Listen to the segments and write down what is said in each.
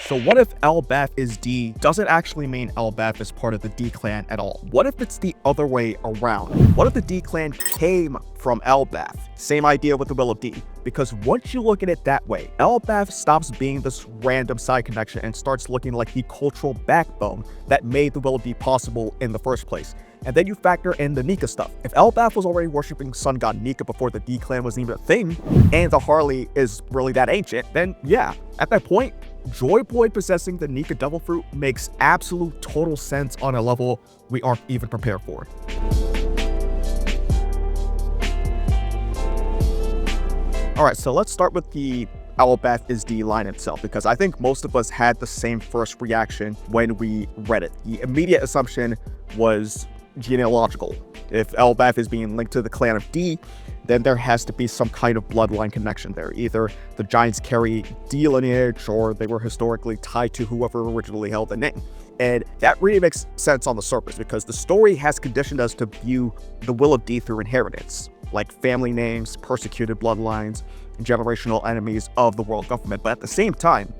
So what if Elbaf is D doesn't actually mean Elbaf is part of the D clan at all? What if it's the other way around? What if the D clan came from Elbaf? Same idea with the Will of D. Because once you look at it that way, Elbaf stops being this random side connection and starts looking like the cultural backbone that made the Will of D possible in the first place. And then you factor in the Nika stuff. If Elbaf was already worshipping sun god Nika before the D clan was even a thing, and the Harley is really that ancient, then yeah, at that point, Joy Boy possessing the Nika Devil Fruit makes absolute total sense on a level we aren't even prepared for. Alright, so let's start with the Elbaf is D line itself, because I think most of us had the same first reaction when we read it. The immediate assumption was genealogical. If Elbaf is being linked to the clan of D, then there has to be some kind of bloodline connection there. Either the Giants carry D lineage, or they were historically tied to whoever originally held the name. And that really makes sense on the surface, because the story has conditioned us to view the Will of D through inheritance, like family names, persecuted bloodlines, and generational enemies of the world government. But at the same time,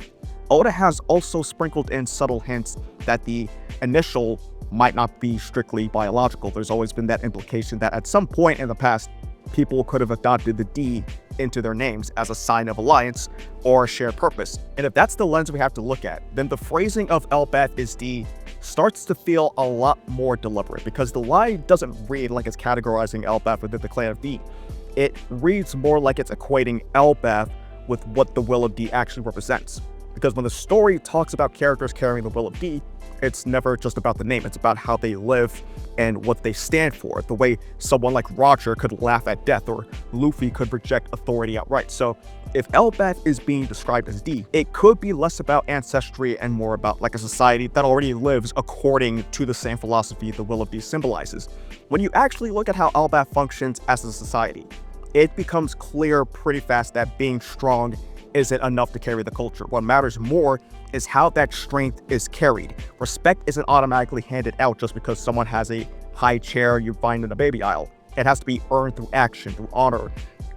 Oda has also sprinkled in subtle hints that the initial might not be strictly biological. There's always been that implication that at some point in the past, people could have adopted the D into their names as a sign of alliance or a shared purpose. And if that's the lens we have to look at, then the phrasing of Elbaf is D starts to feel a lot more deliberate, because the line doesn't read like it's categorizing Elbaf within the clan of D. It reads more like it's equating Elbaf with what the Will of D actually represents. Because when the story talks about characters carrying the Will of D, it's never just about the name, it's about how they live and what they stand for. The way someone like Roger could laugh at death, or Luffy could reject authority outright. So if Elbaf is being described as D, it could be less about ancestry and more about like a society that already lives according to the same philosophy the Will of D symbolizes. When you actually look at how Elbaf functions as a society, it becomes clear pretty fast that being strong isn't enough to carry the culture. What matters more is how that strength is carried. Respect isn't automatically handed out just because someone has a high chair you find in a baby aisle. It has to be earned through action, through honor,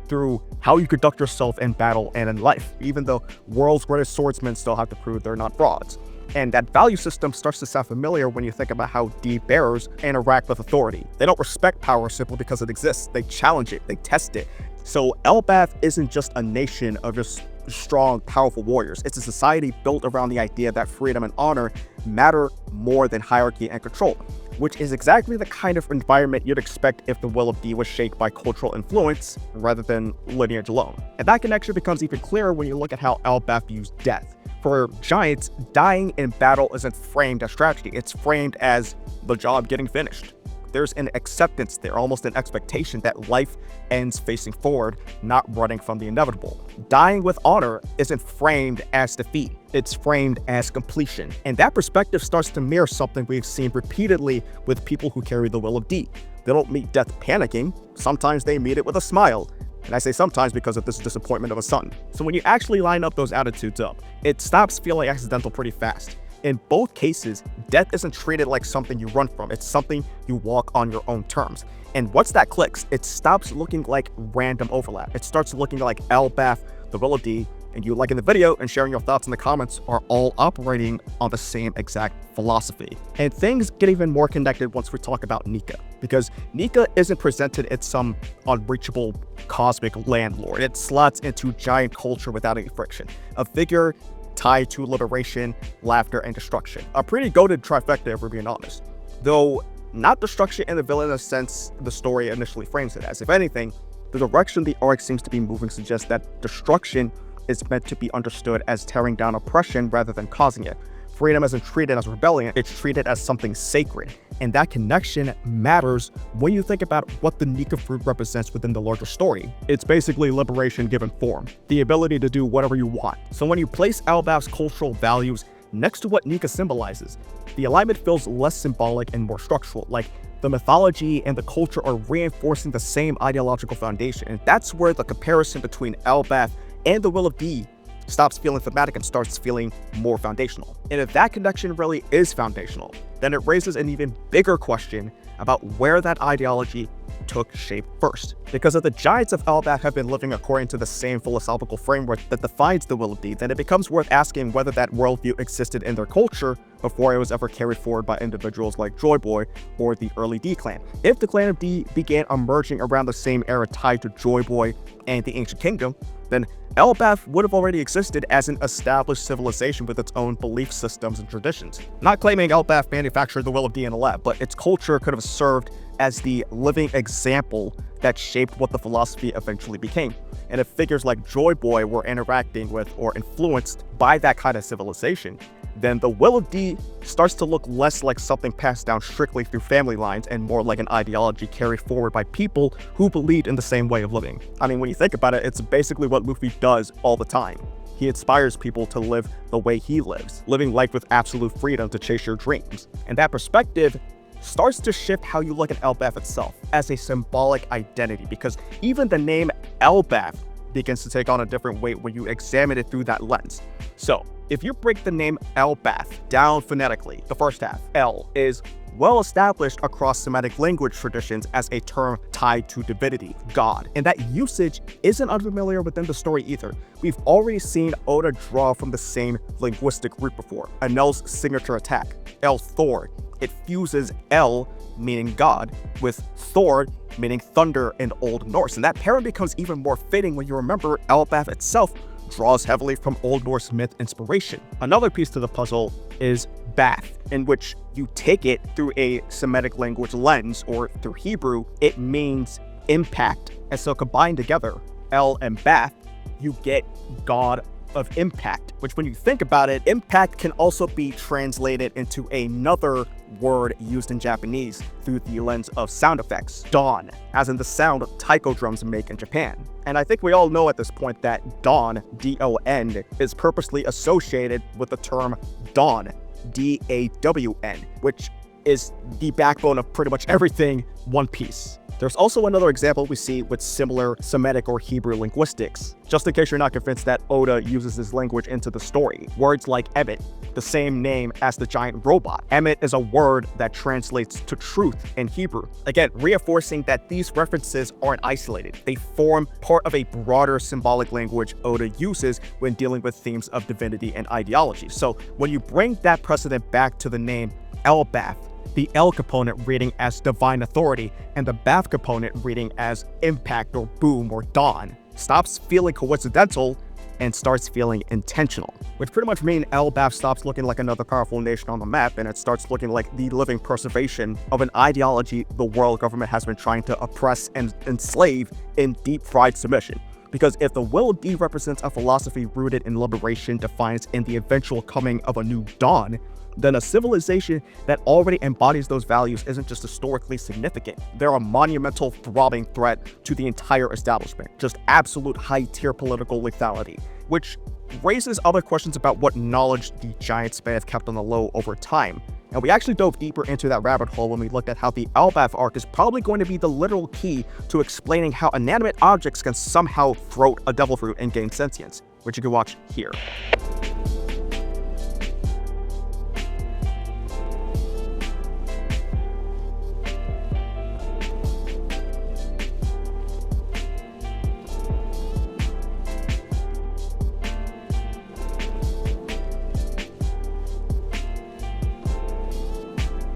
through how you conduct yourself in battle and in life. Even though world's greatest swordsmen still have to prove they're not frauds. And that value system starts to sound familiar when you think about how D bearers interact with authority. They don't respect power simply because it exists. They challenge it, they test it. So Elbaf isn't just a nation of just strong, powerful warriors. It's a society built around the idea that freedom and honor matter more than hierarchy and control, which is exactly the kind of environment you'd expect if the Will of D was shaped by cultural influence rather than lineage alone. And that connection becomes even clearer when you look at how Elbaf views death. For Giants, dying in battle isn't framed as tragedy, it's framed as the job getting finished. There's an acceptance there, almost an expectation that life ends facing forward, not running from the inevitable. Dying with honor isn't framed as defeat, it's framed as completion. And that perspective starts to mirror something we've seen repeatedly with people who carry the Will of D. They don't meet death panicking, sometimes they meet it with a smile. And I say sometimes because of this disappointment of a son. So when you actually line up those attitudes up, it stops feeling accidental pretty fast. In both cases, death isn't treated like something you run from, it's something you walk on your own terms. And once that clicks, it stops looking like random overlap. It starts looking like Elbaf, the Will of D, and you liking the video and sharing your thoughts in the comments are all operating on the same exact philosophy. And things get even more connected once we talk about Nika, because Nika isn't presented as some unreachable cosmic landlord. It slots into giant culture without any friction. A figure tied to liberation, laughter, and destruction. A pretty goated trifecta if we're being honest. Though not destruction in the villainous sense the story initially frames it as. If anything, the direction the arc seems to be moving suggests that destruction is meant to be understood as tearing down oppression rather than causing it. Freedom isn't treated as rebellion, it's treated as something sacred. And that connection matters when you think about what the Nika fruit represents within the larger story. It's basically liberation given form, the ability to do whatever you want. So when you place Elbaf's cultural values next to what Nika symbolizes, the alignment feels less symbolic and more structural, like the mythology and the culture are reinforcing the same ideological foundation. And that's where the comparison between Elbaf and the Will of D stops feeling thematic and starts feeling more foundational. And if that connection really is foundational, then it raises an even bigger question about where that ideology took shape first. Because if the giants of Elbaf have been living according to the same philosophical framework that defines the will of D, then it becomes worth asking whether that worldview existed in their culture before it was ever carried forward by individuals like Joy Boy or the early D clan. If the clan of D began emerging around the same era tied to Joy Boy and the Ancient Kingdom, then Elbaf would have already existed as an established civilization with its own belief systems and traditions. Not claiming Elbaf manufactured the will of D in a lab, but its culture could have served as the living example that shaped what the philosophy eventually became. And if figures like Joy Boy were interacting with or influenced by that kind of civilization, then the will of D starts to look less like something passed down strictly through family lines and more like an ideology carried forward by people who believed in the same way of living. I mean, when you think about it, it's basically what Luffy does all the time. He inspires people to live the way he lives, living life with absolute freedom to chase your dreams. And that perspective starts to shift how you look at Elbaf itself as a symbolic identity, because even the name Elbaf begins to take on a different weight when you examine it through that lens. So, if you break the name Elbaf down phonetically, the first half, El, is well established across Semitic language traditions as a term tied to divinity, God. And that usage isn't unfamiliar within the story either. We've already seen Oda draw from the same linguistic root before. Enel's signature attack, El Thor. It fuses El, meaning God, with Thor, meaning thunder in Old Norse. And that pairing becomes even more fitting when you remember Elbaf itself draws heavily from Old Norse myth inspiration. Another piece to the puzzle is Bath, in which you take it through a Semitic language lens, or through Hebrew, it means impact. And so combined together, El and Bath, you get God of impact, which when you think about it, impact can also be translated into another word used in Japanese through the lens of sound effects, dawn, as in the sound taiko drums make in Japan. And I think we all know at this point that dawn, D-O-N, is purposely associated with the term dawn, D-A-W-N, which is the backbone of pretty much everything One Piece. There's also another example we see with similar Semitic or Hebrew linguistics, just in case you're not convinced that Oda uses this language into the story. Words like Emmet, the same name as the giant robot. Emmet is a word that translates to truth in Hebrew. Again, reinforcing that these references aren't isolated. They form part of a broader symbolic language Oda uses when dealing with themes of divinity and ideology. So when you bring that precedent back to the name Elbaf, the L component reading as divine authority and the Bath component reading as impact or boom or dawn stops feeling coincidental and starts feeling intentional, which pretty much means Elbaf stops looking like another powerful nation on the map and it starts looking like the living preservation of an ideology the world government has been trying to oppress and enslave in deep fried submission. Because if the will of D represents a philosophy rooted in liberation, defiance, and the eventual coming of a new dawn, then a civilization that already embodies those values isn't just historically significant. They're a monumental, throbbing threat to the entire establishment. Just absolute high-tier political lethality, which raises other questions about what knowledge the giants may have kept on the low over time. And we actually dove deeper into that rabbit hole when we looked at how the Elbaf arc is probably going to be the literal key to explaining how inanimate objects can somehow throat a devil fruit and gain sentience, which you can watch here.